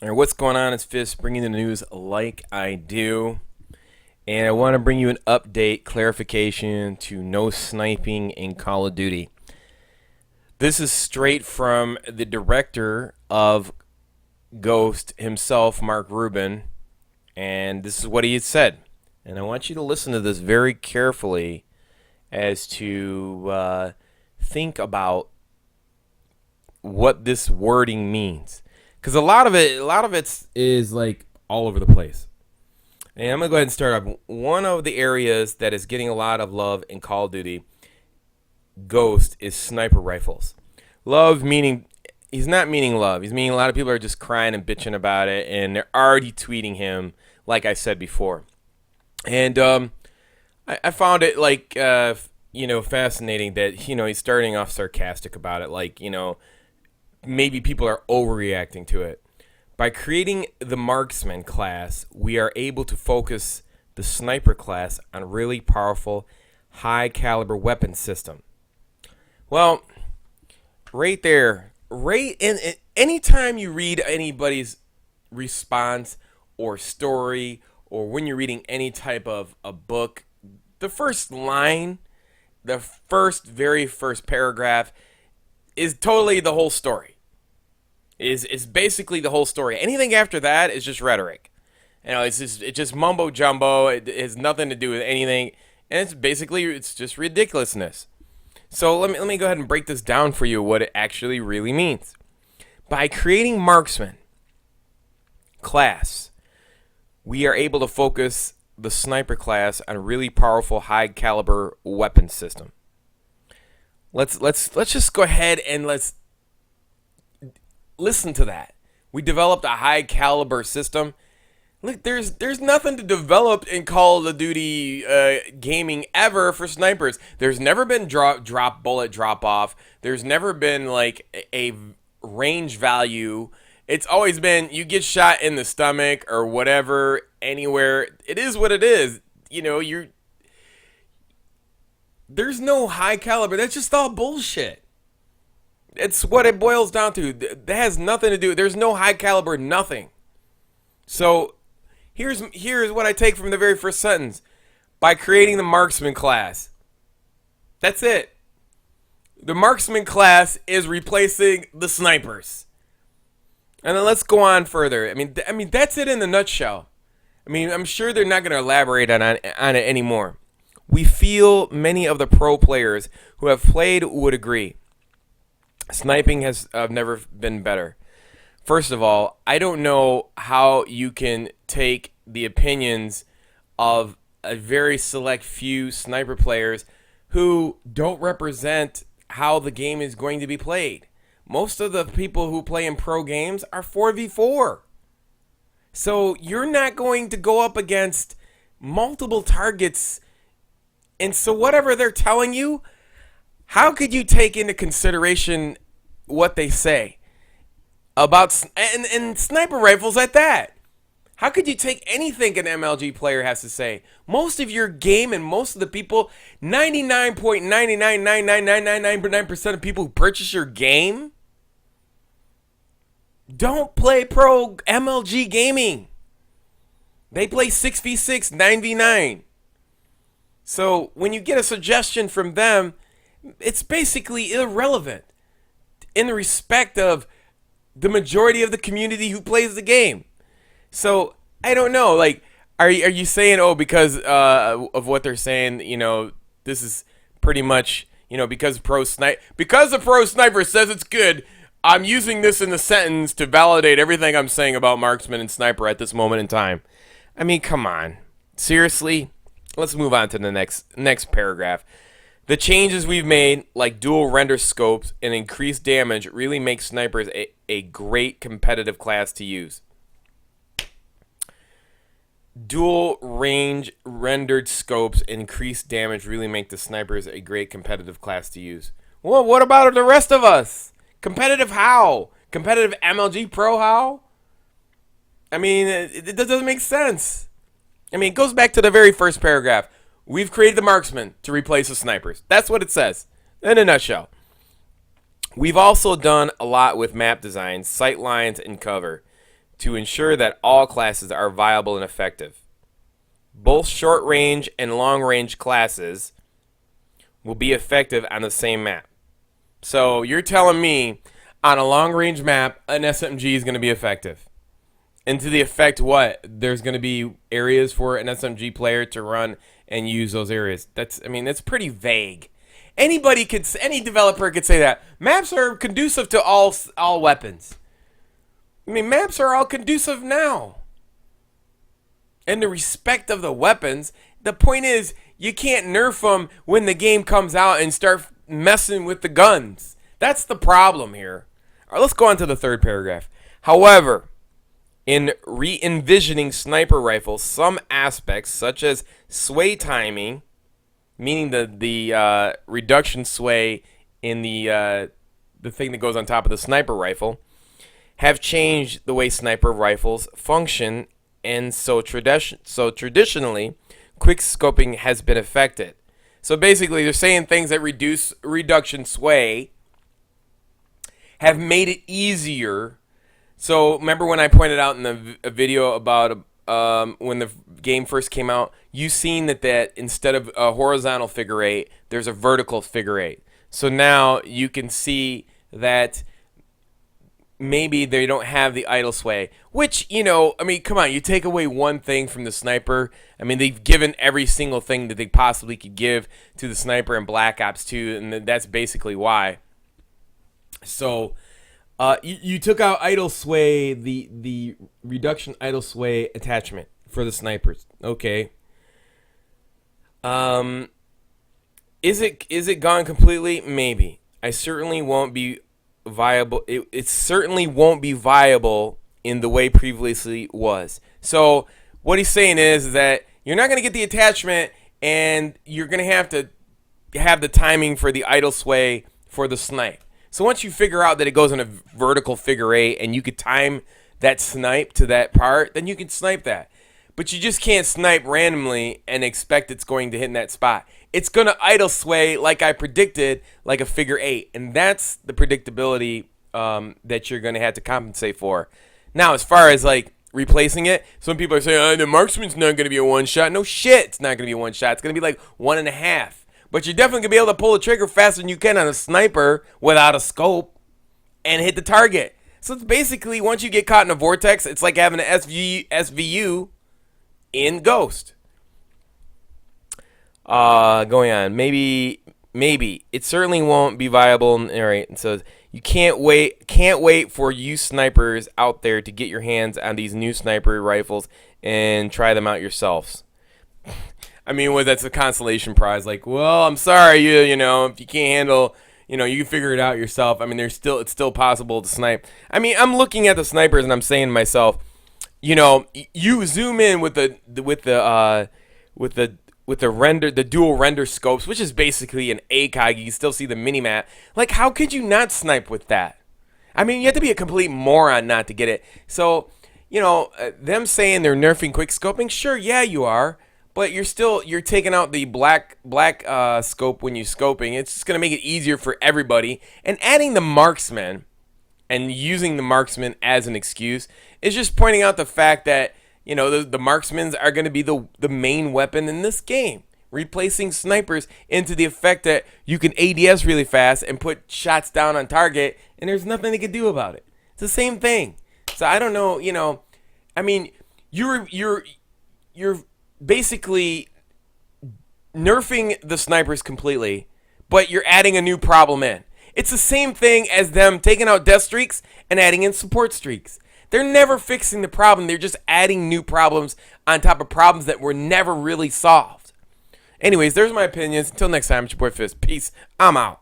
Or what's going on? It's Fist bringing the news like I do. And I want to bring you an update clarification to no sniping in Call of Duty. This is straight from the director of Ghost himself, Mark Rubin. And this is what he had said. And I want you to listen to this very carefully as to think about what this wording means. Because a lot of it is like all over the place. And I'm going to go ahead and start off. One of the areas that is getting a lot of love in Call of Duty Ghost is sniper rifles. Love meaning, he's not meaning love. He's meaning a lot of people are just crying and bitching about it, and they're already tweeting him, like I said before. And I found it fascinating that he's starting off sarcastic about it, like maybe people are overreacting to it. By creating the Marksman class, we are able to focus the sniper class on a really powerful, high caliber weapon system. Well, right there, anytime you read anybody's response or story, or when you're reading any type of a book, the first line, the very first paragraph is totally the whole story. Is basically the whole story. Anything after that is just rhetoric. It's just mumbo jumbo. It has nothing to do with anything, and it's just ridiculousness. So let me go ahead and break this down for you, what it actually really means. By creating Marksman class, we are able to focus the sniper class on a really powerful, high caliber weapon system. Let's just go ahead and let's listen to that. We developed a high caliber system. Look, there's nothing to develop in Call of Duty gaming ever for snipers. There's never been drop bullet drop off. There's never been like a range value. It's always been you get shot in the stomach or whatever anywhere. It is what it is. There's no high caliber. That's just all bullshit. It's what it boils down to. That has nothing to do. There's no high caliber, nothing. So here's what I take from the very first sentence. By creating the Marksman class. That's it. The Marksman class is replacing the snipers. And then let's go on further. I mean that's it in the nutshell. I'm sure they're not going to elaborate on it anymore. We feel many of the pro players who have played would agree. Sniping has never been better. First of all, I don't know how you can take the opinions of a very select few sniper players who don't represent how the game is going to be played. Most of the people who play in pro games are 4v4. So you're not going to go up against multiple targets. And so whatever they're telling you, how could you take into consideration what they say about and sniper rifles at that? How could you take anything an MLG player has to say? Most of your game and most of the people, 99.9999999% of people who purchase your game don't play pro MLG gaming. They play 6v6, 9v9. So when you get a suggestion from them, it's basically irrelevant in the respect of the majority of the community who plays the game. So I don't know. Like, are you saying, because of what they're saying, this is pretty much, because the pro sniper says it's good, I'm using this in the sentence to validate everything I'm saying about marksman and sniper at this moment in time. Come on, seriously. Let's move on to the next paragraph. The changes we've made, like dual render scopes and increased damage, really make snipers a great competitive class to use. Dual range rendered scopes and increased damage really make the snipers a great competitive class to use. Well, what about the rest of us? Competitive how? Competitive MLG Pro how? It doesn't make sense. It goes back to the very first paragraph. We've created the marksman to replace the snipers. That's what it says in a nutshell. We've also done a lot with map design, sight lines, and cover to ensure that all classes are viable and effective. Both short-range and long-range classes will be effective on the same map. So you're telling me on a long-range map, an SMG is going to be effective. And to the effect what? There's going to be areas for an SMG player to run and use those areas. That's pretty vague. Any developer could say that. Maps are conducive to all weapons. I mean, maps are all conducive now. And the respect of the weapons, the point is, you can't nerf them when the game comes out and start messing with the guns. That's the problem here. All right, let's go on to the third paragraph. However, in re-envisioning sniper rifles, some aspects, such as sway timing, meaning the reduction sway in the thing that goes on top of the sniper rifle, have changed the way sniper rifles function, and so traditionally, quick scoping has been affected. So basically, they're saying things that reduce reduction sway have made it easier. So remember when I pointed out in the video about when the game first came out, you seen that instead of a horizontal figure eight, there's a vertical figure eight. So now you can see that maybe they don't have the idle sway, which, I mean, come on, you take away one thing from the sniper. I mean, they've given every single thing that they possibly could give to the sniper in Black Ops 2, and that's basically why. So, you took out idle sway, the reduction idle sway attachment for the snipers. Okay. Is it gone completely? Maybe. I certainly won't be viable. It certainly won't be viable in the way previously was. So what he's saying is that you're not going to get the attachment, and you're going to have the timing for the idle sway for the snipe. So once you figure out that it goes in a vertical figure eight and you could time that snipe to that part, then you can snipe that. But you just can't snipe randomly and expect it's going to hit in that spot. It's going to idle sway like I predicted, like a figure eight. And that's the predictability that you're going to have to compensate for. Now, as far as like replacing it, some people are saying, the Marksman's not going to be a one-shot. No shit, it's not going to be a one-shot. It's going to be like 1.5. But you're definitely going to be able to pull the trigger faster than you can on a sniper without a scope and hit the target. So it's basically, once you get caught in a vortex, it's like having an SVU in Ghost. Going on. Maybe. It certainly won't be viable. All right. So you can't wait for you snipers out there to get your hands on these new sniper rifles and try them out yourselves. I mean, that's a consolation prize. Like, well, I'm sorry, you know, if you can't handle, you can figure it out yourself. I mean, it's still possible to snipe. I mean, I'm looking at the snipers and I'm saying to myself, you zoom in with the dual render scopes, which is basically an ACOG. You can still see the mini map. Like, how could you not snipe with that? I mean, you have to be a complete moron not to get it. So, them saying they're nerfing quick scoping, sure, yeah, you are. But you're taking out the black scope when you're scoping. It's just going to make it easier for everybody. And adding the Marksman and using the Marksman as an excuse is just pointing out the fact that, the Marksmans are going to be the main weapon in this game. Replacing snipers into the effect that you can ADS really fast and put shots down on target, and there's nothing they can do about it. It's the same thing. So I don't know, I mean, you're basically nerfing the snipers completely, but you're adding a new problem in. It's the same thing as them taking out death streaks and adding in support streaks. They're never fixing the problem. They're just adding new problems on top of problems that were never really solved. Anyways, there's my opinions. Until next time, it's your boy Fist. Peace. I'm out.